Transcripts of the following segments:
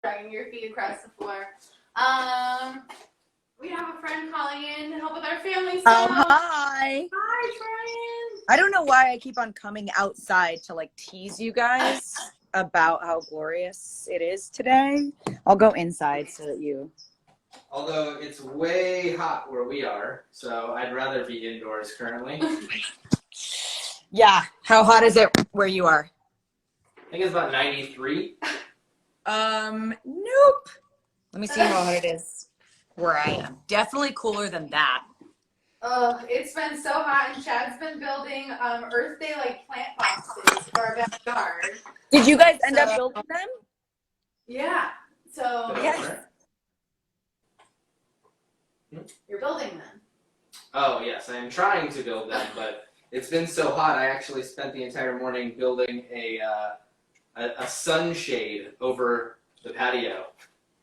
dragging your feet across the floor. We have a friend calling in to help with our family stuff. Oh, hi. Hi, Troian. I don't know why I keep on coming outside to like tease you guys about how glorious it is today. I'll go inside so that you... Although it's way hot where we are, so I'd rather be indoors currently. Yeah. How hot is it where you are? I think it's about 93. Nope. Let me see how hot it is where I am. Definitely cooler than that. It's been so hot, and Chad's been building Earth Day like plant boxes for our backyard. Did you guys end up building them? Yeah. So Yes. You're building them. Oh yes, I am trying to build them, but it's been so hot. I actually spent the entire morning building a sunshade over the patio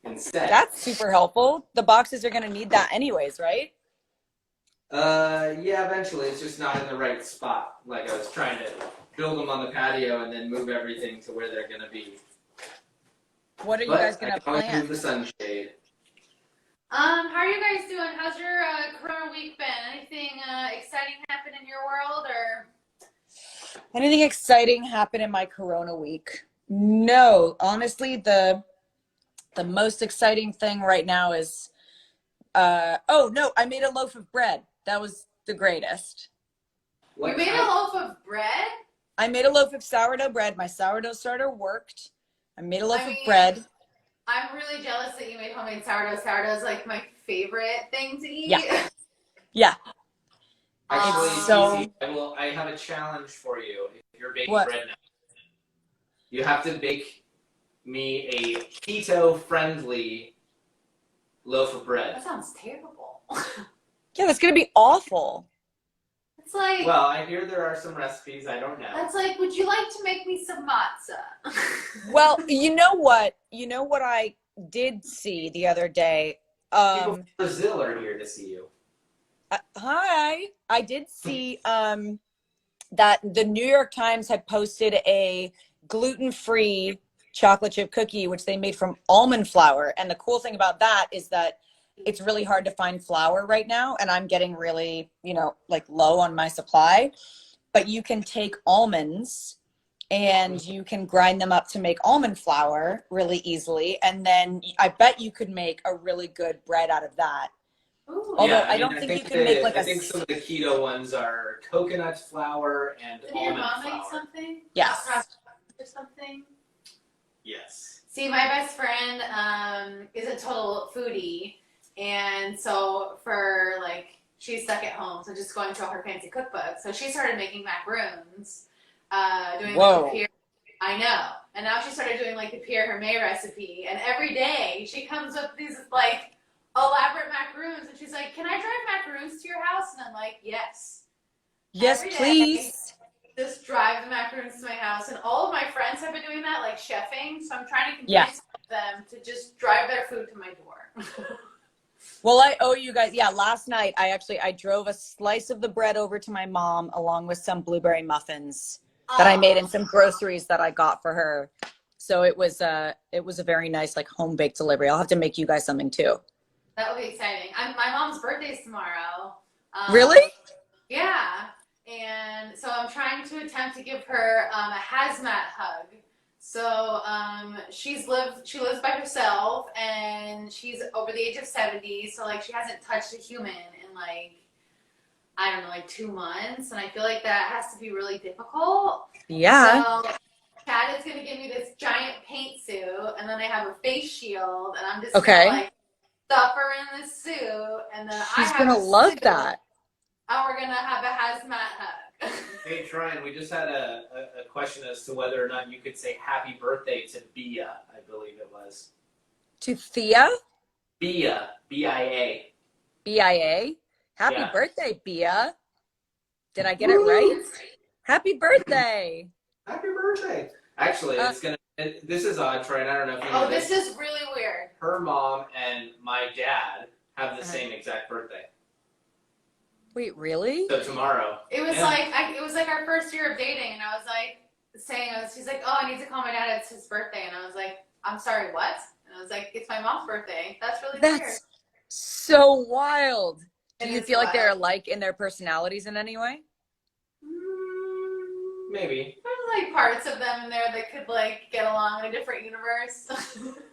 instead. That's super helpful. The boxes are going to need that anyways, right? Yeah, eventually. It's just not in the right spot. Like I was trying to build them on the patio and then move everything to where they're going to be. What are you guys going to I can always plant? move the sunshade. How are you guys doing? How's your Corona week been? Anything exciting happen in your world, or? Anything exciting happen in my Corona week? No, honestly, the most exciting thing right now is, oh no, I made a loaf of bread. That was the greatest. You made a loaf of bread? I made a loaf of sourdough bread. My sourdough starter worked. I made a loaf of bread. I'm really jealous that you made homemade sourdough. Sourdough is like my favorite thing to eat. Yeah. Yeah. Actually, so easy. I have a challenge for you. If you're baking what? bread now, you have to bake me a keto-friendly loaf of bread. That sounds terrible. Yeah, that's gonna be awful. It's like, well, I hear there are some recipes. I don't know. That's like, would you like to make me some matzah? Well, you know what? You know what I did see the other day? People from Brazil are here to see you. Hi. I did see that the New York Times had posted a gluten-free chocolate chip cookie, which they made from almond flour. And the cool thing about that is that it's really hard to find flour right now. And I'm getting really, like low on my supply. But you can take almonds and you can grind them up to make almond flour really easily. And then I bet you could make a really good bread out of that. Ooh. Although Yeah, I don't think you can make like I think some of the keto ones are coconut flour and Did almond your mom flour. make something? Yes. Or something? Yes. See, my best friend is a total foodie. And so she's stuck at home, so just going through all her fancy cookbook. So she started making macaroons, doing like the Pierre. I know. And now she started doing like the Pierre Hermé recipe. And every day she comes up with these like elaborate macaroons. And she's like, can I drive macaroons to your house? And I'm like, yes. Yes, Every please. day, just drive the macaroons to my house. And all of my friends have been doing that, like chefing. So I'm trying to convince them to just drive their food to my door. Well, I owe you guys. Yeah, last night I drove a slice of the bread over to my mom along with some blueberry muffins that I made and some groceries that I got for her. So it was a very nice like home baked delivery. I'll have to make you guys something too. That would be exciting. My mom's birthday's tomorrow. Really? Yeah. And so I'm trying to attempt to give her a hazmat hug. So she lives by herself, and she's over the age of 70, so like she hasn't touched a human in like, I don't know, like 2 months, and I feel like that has to be really difficult. Yeah. So Chad is gonna give me this giant paint suit, and then I have a face shield, and I'm just gonna like stuff her in this suit, and then she's gonna love that. And we're gonna have a hazmat hug. Hey, Troian, we just had a question as to whether or not you could say happy birthday to Bia, I believe it was. To Thea? Bia, B-I-A. B-I-A? Happy birthday, Bia. Did I get it right? Happy birthday. Happy birthday. Actually, this is odd, Troian, I don't know if you know this is really weird. Her mom and my dad have the same exact birthday. Wait, really? So tomorrow. It was it was like our first year of dating, and I was like she's like, oh, I need to call my dad, it's his birthday, and I was like, I'm sorry, what? And I was like, it's my mom's birthday. That's really weird. That's so wild. Do It you is feel like they're wild. alike in their personalities in any way? Maybe. There's like parts of them in there that could like get along in a different universe.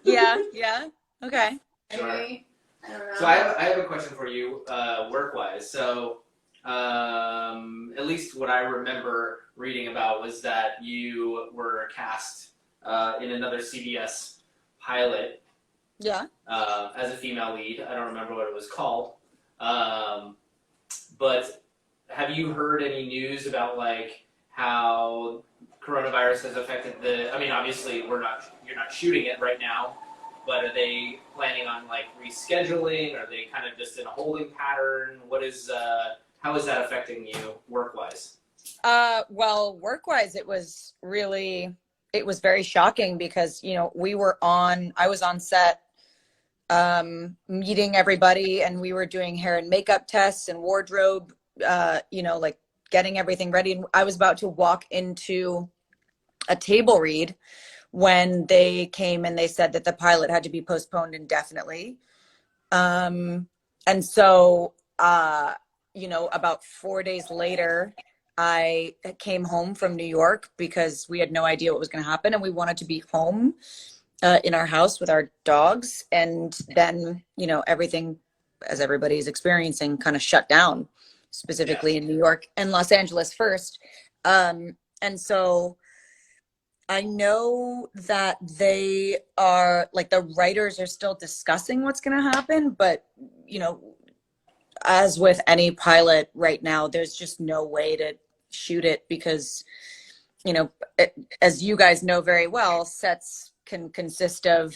Yeah, yeah. Okay. Sure. Maybe. I don't know. So I have a question for you, work-wise. So, at least what I remember reading about was that you were cast in another CBS pilot Yeah. as a female lead. I don't remember what it was called. But have you heard any news about like how coronavirus has affected the? I mean, obviously you're not shooting it right now, but are they planning on like rescheduling? Are they kind of just in a holding pattern? What is how is that affecting you work-wise? Well, work-wise, it was very shocking because, you know, I was on set, meeting everybody, and we were doing hair and makeup tests and wardrobe, you know, like getting everything ready. And I was about to walk into a table read when they came and they said that the pilot had to be postponed indefinitely. And so, you know, about 4 days later, I came home from New York because we had no idea what was going to happen, and we wanted to be home in our house with our dogs. And then, you know, everything, as everybody's experiencing, kind of shut down, specifically in New York and Los Angeles first. And so I know that they are like, the writers are still discussing what's going to happen, but, you know, as with any pilot right now, there's just no way to shoot it because, you know, as you guys know very well, sets can consist of,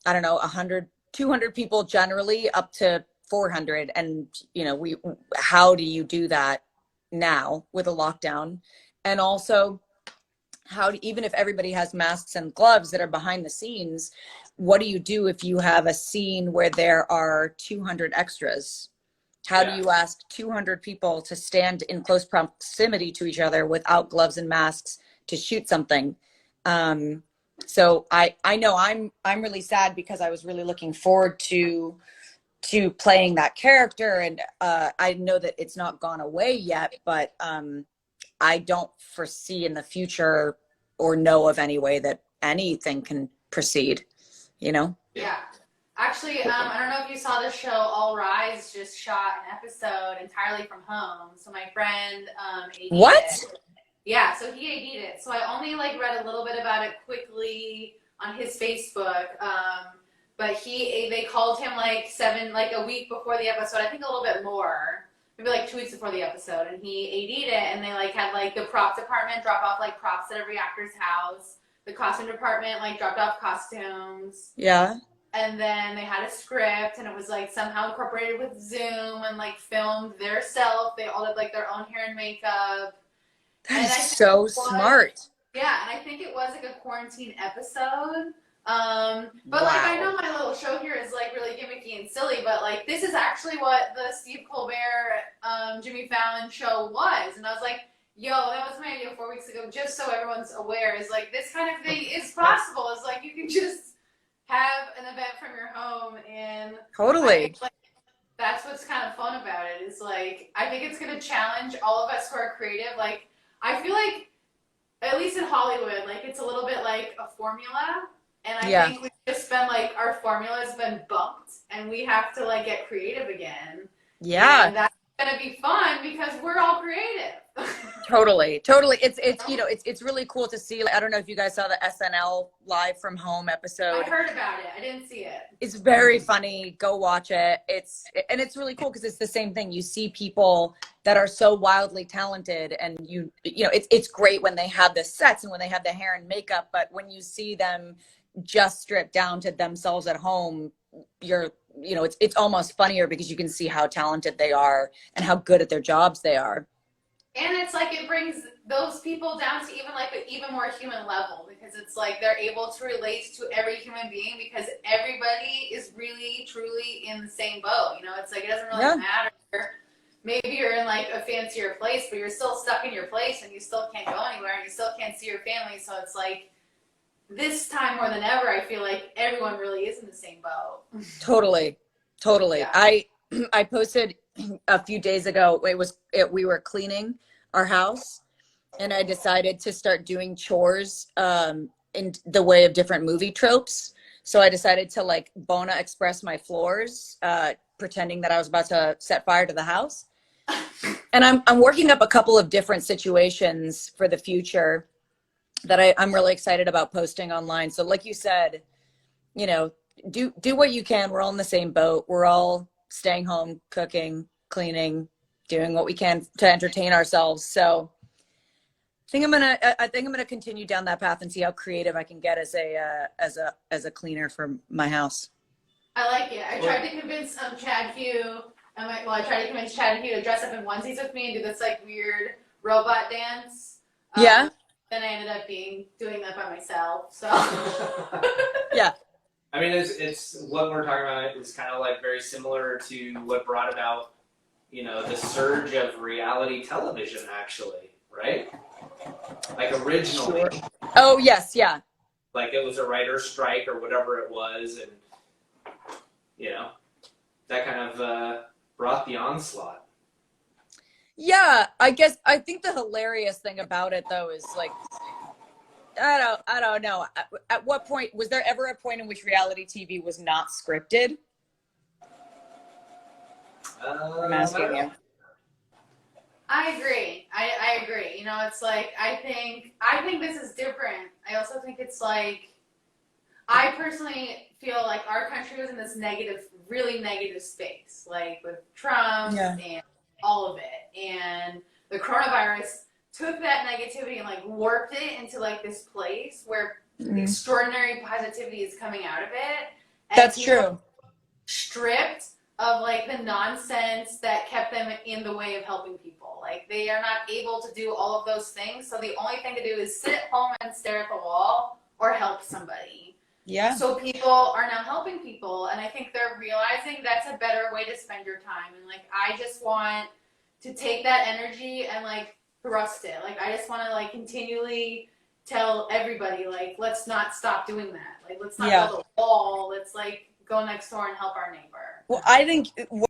I don't know, 100, 200 people generally, up to 400. And, you know, how do you do that now with a lockdown? And also, even if everybody has masks and gloves that are behind the scenes, what do you do if you have a scene where there are 200 extras? How do you ask 200 people to stand in close proximity to each other without gloves and masks to shoot something? So I know I'm really sad because I was really looking forward to playing that character, and I know that it's not gone away yet, but I don't foresee in the future or know of any way that anything can proceed, you know? Yeah. Actually, I don't know if you saw the show All Rise just shot an episode entirely from home. So my friend AD'd What? it. Yeah, so he AD'd it. So I only like read a little bit about it quickly on his Facebook. But they called him like a week before the episode. I think a little bit more, maybe like 2 weeks before the episode. And he AD'd it, and they like had like the prop department drop off like props at every actor's house. The costume department like dropped off costumes. Yeah. And then they had a script, and it was like somehow incorporated with Zoom and like filmed their self. They all did like their own hair and makeup. That is so smart. Yeah, and I think it was like a quarantine episode. But like I know my little show here is like really gimmicky and silly, but like this is actually what the Steve Colbert, Jimmy Fallon show was. And I was like, yo, that was my idea 4 weeks ago, just so everyone's aware, is like this kind of thing is possible. It's like you can just have an event from your home, and Totally. like, that's what's kind of fun about it, is like I think it's going to challenge all of us who are creative. Like I feel like, at least in Hollywood, like it's a little bit like a formula, and I think we've just been like, our formula has been bumped, and we have to like get creative again. Yeah. And that's going to be fun because we're all creative. Totally. It's you know, it's really cool to see. I don't know if you guys saw the SNL Live from Home episode. I heard about it. I didn't see it. It's very funny. Go watch it. It's really cool because it's the same thing. You see people that are so wildly talented, and you know, it's great when they have the sets and when they have the hair and makeup, but when you see them just stripped down to themselves at home, you know, it's almost funnier because you can see how talented they are and how good at their jobs they are. And it's like it brings those people down to even like an even more human level, because it's like they're able to relate to every human being because everybody is really truly in the same boat. You know, it's like it doesn't really matter. Maybe you're in like a fancier place, but you're still stuck in your place, and you still can't go anywhere, and you still can't see your family. So it's like this time more than ever, I feel like everyone really is in the same boat. Totally. Yeah. I posted a few days ago. We were cleaning our house, and I decided to start doing chores in the way of different movie tropes. So I decided to like Bona Express my floors, pretending that I was about to set fire to the house. And I'm working up a couple of different situations for the future that I'm really excited about posting online. So like you said, you know, do what you can. We're all in the same boat. We're all staying home, cooking, cleaning, doing what we can to entertain ourselves. So I think I'm gonna continue down that path and see how creative I can get as a cleaner for my house. I like it. I tried to convince Chad Hugh. I tried to convince Chad Hugh to dress up in onesies with me and do this like weird robot dance. Yeah. Then I ended up doing that by myself. So Yeah. I mean, it's what we're talking about is kind of like very similar to what brought about, you know, the surge of reality television, actually, right? Like originally, Sure. Oh yes, yeah. like it was a writer's strike or whatever it was, and you know, that kind of brought the onslaught. Yeah, I think the hilarious thing about it though is like I don't know. At what point was there ever a point in which reality TV was not scripted? I'm asking you. I agree. I agree. You know, it's like I think this is different. I also think it's like I personally feel like our country was in this negative, really negative space, like with Trump and all of it. And the coronavirus took that negativity and like warped it into like this place where extraordinary positivity is coming out of it. And That's true. Stripped of like the nonsense that kept them in the way of helping people. Like they are not able to do all of those things. So the only thing to do is sit at home and stare at the wall or help somebody. Yeah. So people are now helping people, and I think they're realizing that's a better way to spend your time. And like I just want to take that energy and like thrust it. Like I just want to like continually tell everybody like let's not stop doing that. Like let's not build a wall. Let's like go next door and help our neighbor. Well, I think